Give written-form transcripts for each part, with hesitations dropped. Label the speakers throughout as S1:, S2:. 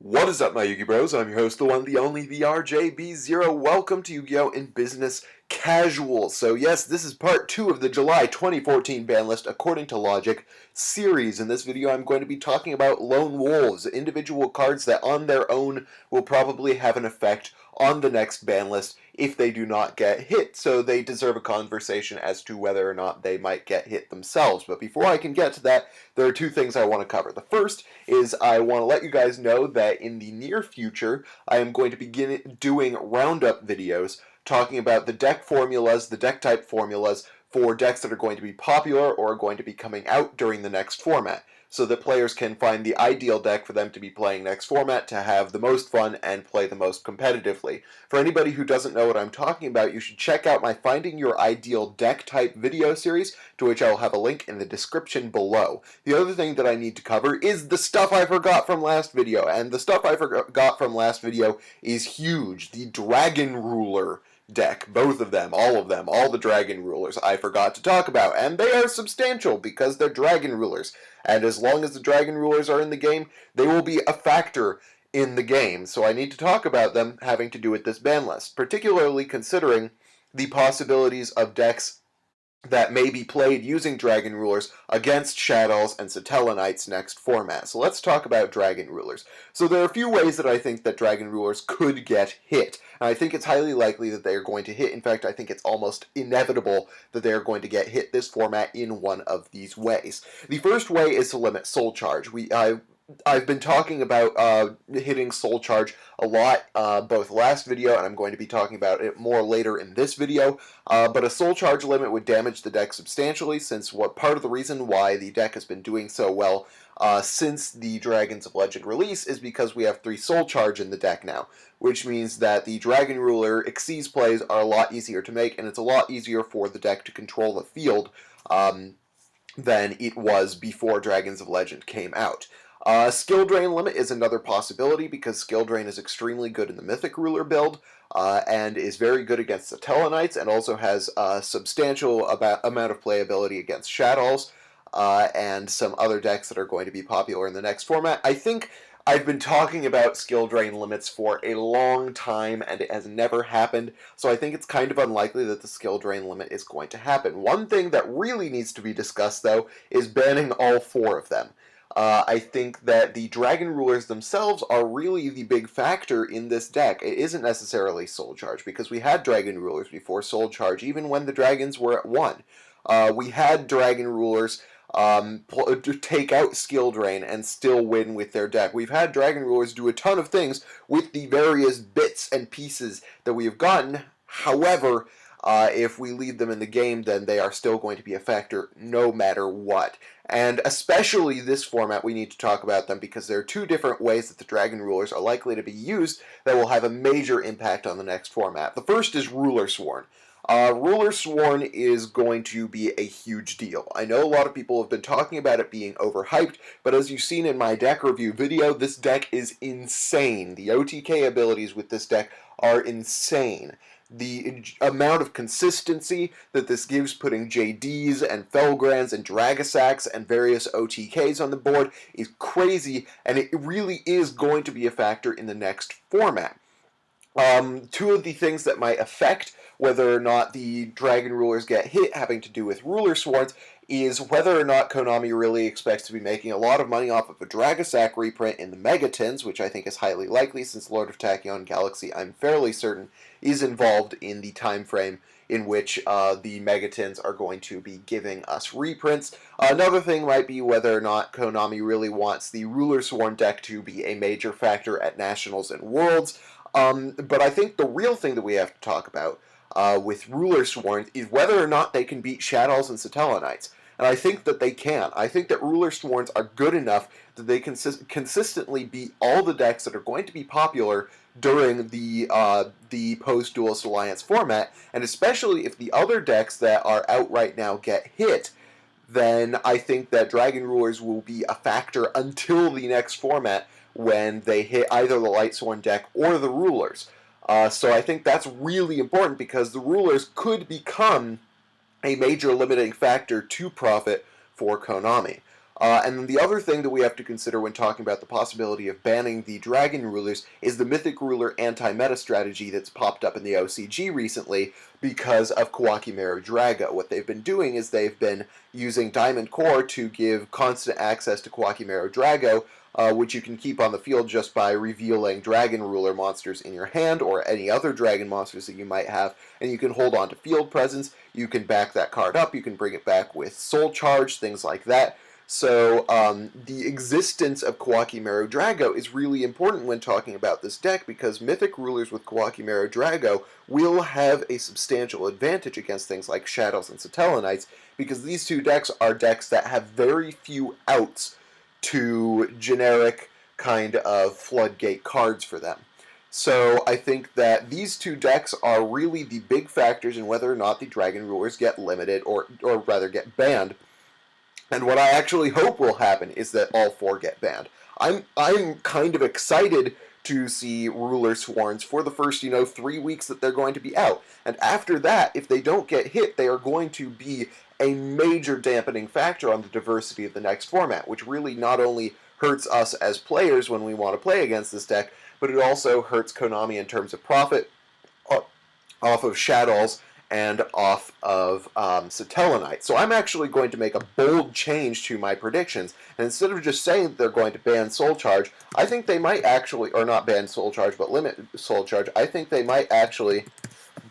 S1: What is up, my Yu-Gi Bros? I'm your host, the one, the only, the RJB0. Welcome to Yu-Gi-Oh! In Business Casual. So yes, this is part 2 of the July 2014 Banlist According to Logic series. In this video, I'm going to be talking about Lone Wolves, individual cards that on their own will probably have an effect on the next ban list if they do not get hit, so they deserve a conversation as to whether or not they might get hit themselves. But before I can get to that, there are two things I want to cover. The first is I want to let you guys know that in the near future, I am going to begin doing roundup videos talking about the deck formulas, the deck type formulas for decks that are going to be popular or are going to be coming out during the next format, so that players can find the ideal deck for them to be playing next format to have the most fun and play the most competitively. For anybody who doesn't know what I'm talking about, you should check out my Finding Your Ideal Deck Type video series, to which I'll have a link in the description below. The other thing that I need to cover is the stuff I forgot from last video, and the stuff I forgot from last video is huge. The Dragon Ruler deck, both of them, all the Dragon Rulers I forgot to talk about, and they are substantial because they're Dragon Rulers, and as long as the Dragon Rulers are in the game, they will be a factor in the game, so I need to talk about them having to do with this ban list, particularly considering the possibilities of decks that may be played using Dragon Rulers against Shadows and Satellarknights next format. So let's talk about Dragon Rulers. So there are a few ways that I think that Dragon Rulers could get hit. And I think it's highly likely that they are going to hit. In fact, I think it's almost inevitable that they are going to get hit this format in one of these ways. The first way is to limit Soul Charge. I've been talking about hitting Soul Charge a lot, both last video, and I'm going to be talking about it more later in this video, but a Soul Charge limit would damage the deck substantially, since part of the reason why the deck has been doing so well since the Dragons of Legend release is because we have 3 Soul Charge in the deck now, which means that the Dragon Ruler Xyz plays are a lot easier to make, and it's a lot easier for the deck to control the field than it was before Dragons of Legend came out. Skill Drain limit is another possibility because Skill Drain is extremely good in the Mythic Ruler build and is very good against the Satellarknights, and also has a substantial amount of playability against Shadows and some other decks that are going to be popular in the next format. I think I've been talking about skill drain limits for a long time and it has never happened, so I think it's kind of unlikely that the skill drain limit is going to happen. One thing that really needs to be discussed, though, is banning all 4 of them. I think that the Dragon Rulers themselves are really the big factor in this deck. It isn't necessarily Soul Charge, because we had Dragon Rulers before Soul Charge, even when the Dragons were at 1. We had Dragon Rulers take out Skill Drain and still win with their deck. We've had Dragon Rulers do a ton of things with the various bits and pieces that we have gotten. However, if we leave them in the game, then they are still going to be a factor no matter what. And especially this format, we need to talk about them because there are 2 different ways that the Dragon Rulers are likely to be used that will have a major impact on the next format. The first is Ruler Sworn. Ruler Sworn is going to be a huge deal. I know a lot of people have been talking about it being overhyped, but as you've seen in my deck review video, this deck is insane. The OTK abilities with this deck are insane. The amount of consistency that this gives, putting JDs and Felgrands and Dragasacks and various OTKs on the board, is crazy, and it really is going to be a factor in the next format. 2 of the things that might affect whether or not the Dragon Rulers get hit, having to do with Ruler Swords, is whether or not Konami really expects to be making a lot of money off of a Dragasack reprint in the Megatins, which I think is highly likely since Lord of Tachyon Galaxy, I'm fairly certain, is involved in the time frame in which the Megatins are going to be giving us reprints. Another thing might be whether or not Konami really wants the Ruler Sworn deck to be a major factor at Nationals and Worlds. But I think the real thing that we have to talk about with Ruler Sworn is whether or not they can beat Shadows and Satellarknights. And I think that they can. I think that Ruler Sworns are good enough that they can consistently beat all the decks that are going to be popular during the post-Duelist Alliance format, and especially if the other decks that are out right now get hit, then I think that Dragon Rulers will be a factor until the next format when they hit either the Lightsworn deck or the Rulers. So I think that's really important because the Rulers could become a major limiting factor to profit for Konami. And then the other thing that we have to consider when talking about the possibility of banning the Dragon Rulers is the Mythic Ruler anti-meta strategy that's popped up in the OCG recently because of Kawakimeru Drago. What they've been doing is they've been using Diamond Core to give constant access to Kawakimeru Drago, which you can keep on the field just by revealing Dragon Ruler monsters in your hand or any other Dragon monsters that you might have, and you can hold on to field presence, you can back that card up, you can bring it back with Soul Charge, things like that. So the existence of Kawakimeru Drago is really important when talking about this deck because Mythic Rulers with Kawakimeru Drago will have a substantial advantage against things like Shadows and Satellanites because these two decks are decks that have very few outs to generic kind of floodgate cards for them. So I think that these two decks are really the big factors in whether or not the Dragon Rulers get limited or rather get banned. And what I actually hope will happen is that all four get banned. I'm kind of excited to see Ruler Sworns for the first, 3 weeks that they're going to be out. And after that, if they don't get hit, they are going to be a major dampening factor on the diversity of the next format, which really not only hurts us as players when we want to play against this deck, but it also hurts Konami in terms of profit off of Shadows and off of Satellite. So I'm actually going to make a bold change to my predictions. And instead of just saying that they're going to ban Soul Charge, I think they might actually, or not ban Soul Charge, but limit Soul Charge, I think they might actually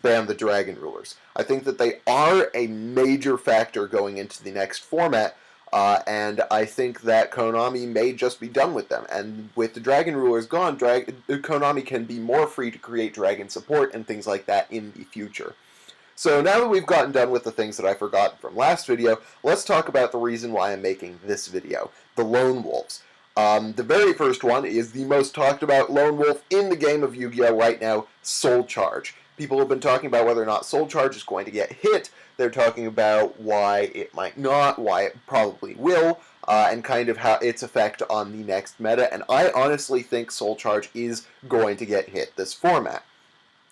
S1: ban the Dragon Rulers. I think that they are a major factor going into the next format, and I think that Konami may just be done with them. And with the Dragon Rulers gone, Konami can be more free to create Dragon support and things like that in the future. So now that we've gotten done with the things that I forgot from last video, let's talk about the reason why I'm making this video, the Lone Wolves. The very first one is the most talked about Lone Wolf in the game of Yu-Gi-Oh! Right now, Soul Charge. People have been talking about whether or not Soul Charge is going to get hit. They're talking about why it might not, why it probably will, and kind of how its effect on the next meta. And I honestly think Soul Charge is going to get hit this format.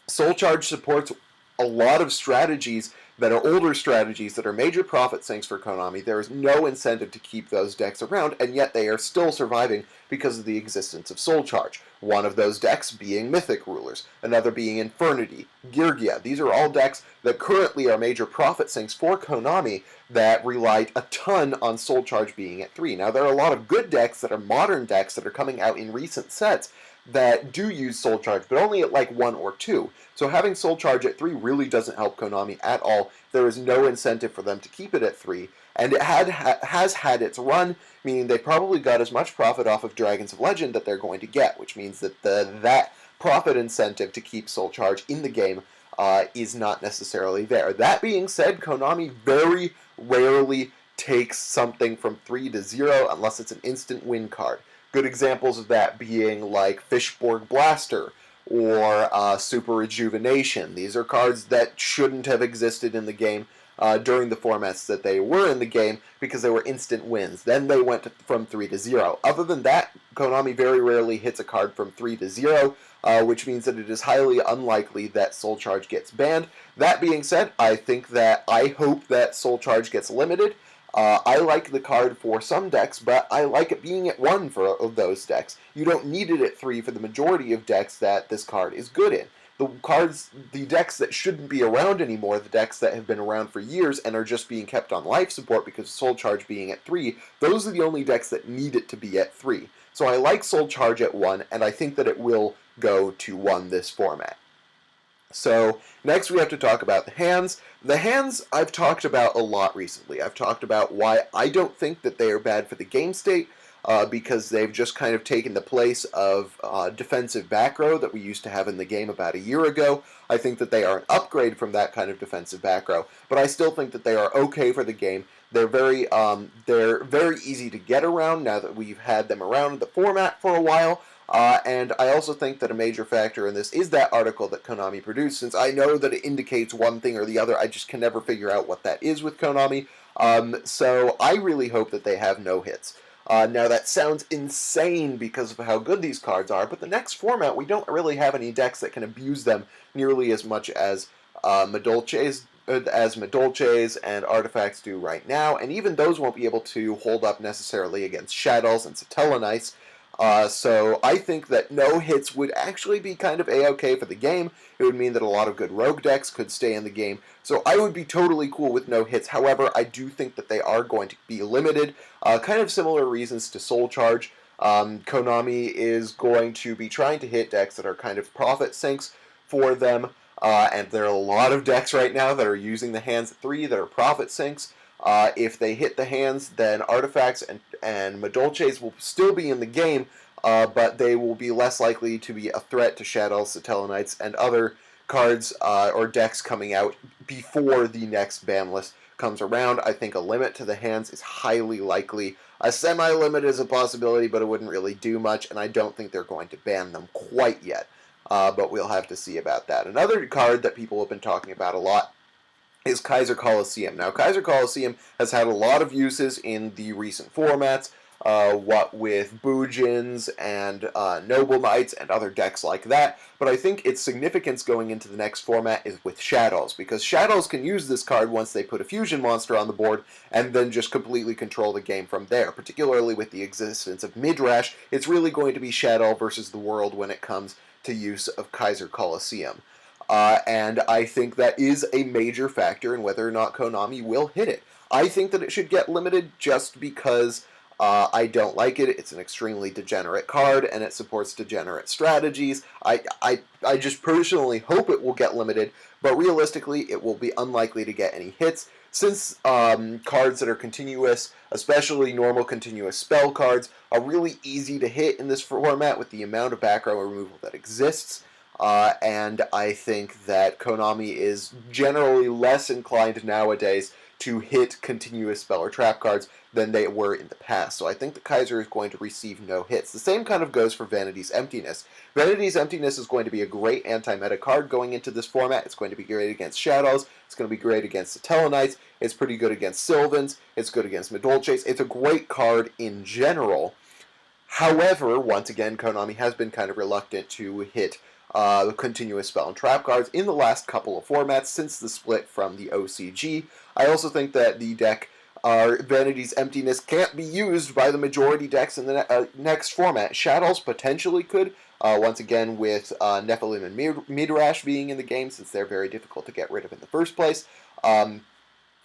S1: Soul Charge supports a lot of strategies that are older strategies that are major profit sinks for Konami. There is no incentive to keep those decks around, and yet they are still surviving because of the existence of Soul Charge. One of those decks being Mythic Rulers, another being Infernity, Girgia. These are all decks that currently are major profit sinks for Konami that relied a ton on Soul Charge being at 3. Now, there are a lot of good decks that are modern decks that are coming out in recent sets that do use Soul Charge, but only at like 1 or 2. So having Soul Charge at 3 really doesn't help Konami at all. There is no incentive for them to keep it at 3, and it has had its run, meaning they probably got as much profit off of Dragons of Legend that they're going to get, which means that that profit incentive to keep Soul Charge in the game is not necessarily there. That being said, Konami very rarely takes something from 3 to 0 unless it's an instant win card. Good examples of that being like Fishborg Blaster or Super Rejuvenation. These are cards that shouldn't have existed in the game during the formats that they were in the game because they were instant wins. Then they went from 3 to 0. Other than that, Konami very rarely hits a card from 3 to 0, which means that it is highly unlikely that Soul Charge gets banned. That being said, I hope that Soul Charge gets limited. I like the card for some decks, but I like it being at 1 for those decks. You don't need it at 3 for the majority of decks that this card is good in. The decks that shouldn't be around anymore, the decks that have been around for years and are just being kept on life support because of Soul Charge being at 3, those are the only decks that need it to be at 3. So I like Soul Charge at 1, and I think that it will go to 1 this format. So next we have to talk about the hands. The hands I've talked about a lot recently. I've talked about why I don't think that they are bad for the game state, because they've just kind of taken the place of defensive back row that we used to have in the game about a year ago. I think that they are an upgrade from that kind of defensive back row, but I still think that they are okay for the game. They're very easy to get around now that we've had them around in the format for a while. And I also think that a major factor in this is that article that Konami produced. Since I know that it indicates one thing or the other, I just can never figure out what that is with Konami. So I really hope that they have no hits. Now that sounds insane because of how good these cards are, but the next format we don't really have any decks that can abuse them nearly as much as Madolche's as Madolches and artifacts do right now, and even those won't be able to hold up necessarily against Shadows and Satellanites. So I think that no hits would actually be kind of a-okay for the game. It would mean that a lot of good rogue decks could stay in the game. So I would be totally cool with no hits. However, I do think that they are going to be limited. Kind of similar reasons to Soul Charge. Konami is going to be trying to hit decks that are kind of profit sinks for them. And there are a lot of decks right now that are using the hands at 3 that are profit sinks. If they hit the hands, then artifacts and Madolches will still be in the game, but they will be less likely to be a threat to Shadows, Satellanites, and other cards or decks coming out before the next ban list comes around. I think a limit to the hands is highly likely. A semi-limit is a possibility, but it wouldn't really do much, and I don't think they're going to ban them quite yet. But we'll have to see about that. Another card that people have been talking about a lot is Kaiser Coliseum. Now, Kaiser Coliseum has had a lot of uses in the recent formats, what with Boojins and Noble Knights and other decks like that, but I think its significance going into the next format is with Shadows, because Shadows can use this card once they put a fusion monster on the board and then just completely control the game from there. Particularly with the existence of Midrash, it's really going to be Shadow versus the world when it comes to use of Kaiser Coliseum. And I think that is a major factor in whether or not Konami will hit it. I think that it should get limited just because I don't like it. It's an extremely degenerate card, and it supports degenerate strategies. I just personally hope it will get limited, but realistically, it will be unlikely to get any hits, since cards that are continuous, especially normal continuous spell cards, are really easy to hit in this format with the amount of background removal that exists. And I think that Konami is generally less inclined nowadays to hit continuous spell or trap cards than they were in the past. So I think the Kaiser is going to receive no hits. The same kind of goes for Vanity's Emptiness. Vanity's Emptiness is going to be a great anti-meta card going into this format. It's going to be great against Shadows. It's going to be great against Satellanites. It's pretty good against Sylvans. It's good against Madolches. It's a great card in general. However, once again, Konami has been kind of reluctant to hit continuous spell and trap cards in the last couple of formats since the split from the OCG. I also think that the deck Vanity's Emptiness can't be used by the majority decks in the next format. Shadows potentially could, once again with Nephilim and Midrash being in the game, since they're very difficult to get rid of in the first place.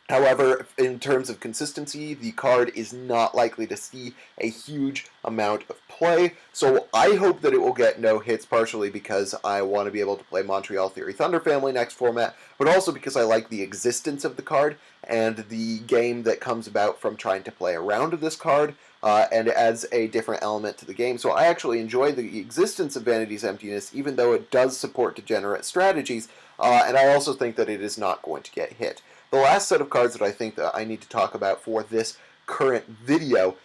S1: However, in terms of consistency, the card is not likely to see a huge amount of play, so I hope that it will get no hits, partially because I want to be able to play Montreal Theory Thunder Family next format, but also because I like the existence of the card and the game that comes about from trying to play around this card, and it adds a different element to the game. So I actually enjoy the existence of Vanity's Emptiness, even though it does support degenerate strategies, and I also think that it is not going to get hit. The last set of cards that I think that I need to talk about for this current video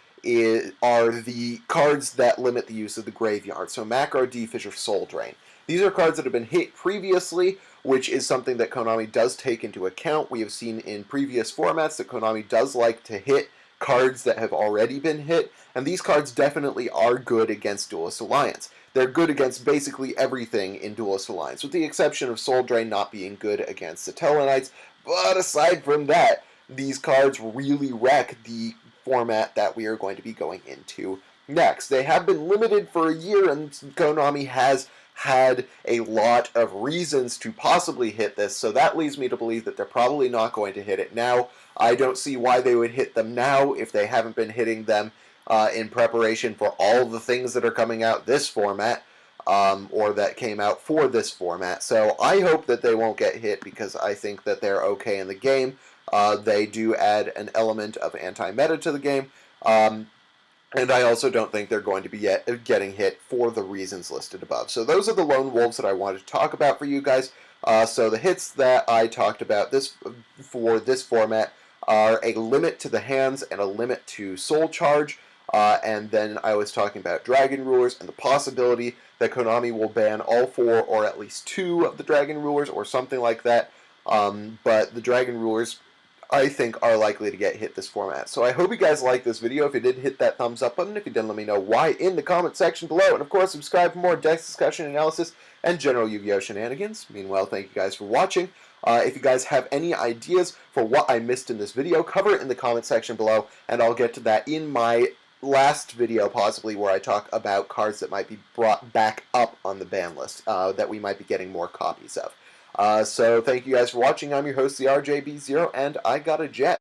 S1: are the cards that limit the use of the graveyard. So Macro, Fisher, Soul Drain. These are cards that have been hit previously, which is something that Konami does take into account. We have seen in previous formats that Konami does like to hit cards that have already been hit, and these cards definitely are good against Duelist Alliance. They're good against basically everything in Duelist Alliance, with the exception of Soul Drain not being good against Satellanites. But aside from that, these cards really wreck the format that we are going to be going into next. They have been limited for a year, and Konami has had a lot of reasons to possibly hit this, so that leads me to believe that they're probably not going to hit it now. I don't see why they would hit them now if they haven't been hitting them in preparation for all the things that are coming out this format. Or that came out for this format. So I hope that they won't get hit, because I think that they're okay in the game. They do add an element of anti-meta to the game. And I also don't think they're going to be getting hit for the reasons listed above. So those are the lone wolves that I wanted to talk about for you guys. So the hits that I talked about for this format are a limit to the hands and a limit to Soul Charge. And then I was talking about Dragon Rulers and the possibility that Konami will ban all 4 or at least 2 of the Dragon Rulers or something like that. But the Dragon Rulers, I think, are likely to get hit this format. So I hope you guys liked this video. If you did, hit that thumbs up button. If you didn't, let me know why in the comment section below. And of course, subscribe for more deck discussion, analysis, and general Yu-Gi-Oh! Shenanigans. Meanwhile, thank you guys for watching. If you guys have any ideas for what I missed in this video, cover it in the comment section below, and I'll get to that in my last video, possibly, where I talk about cards that might be brought back up on the ban list, that we might be getting more copies of. So thank you guys for watching. I'm your host, the RJB0, and I got a jet.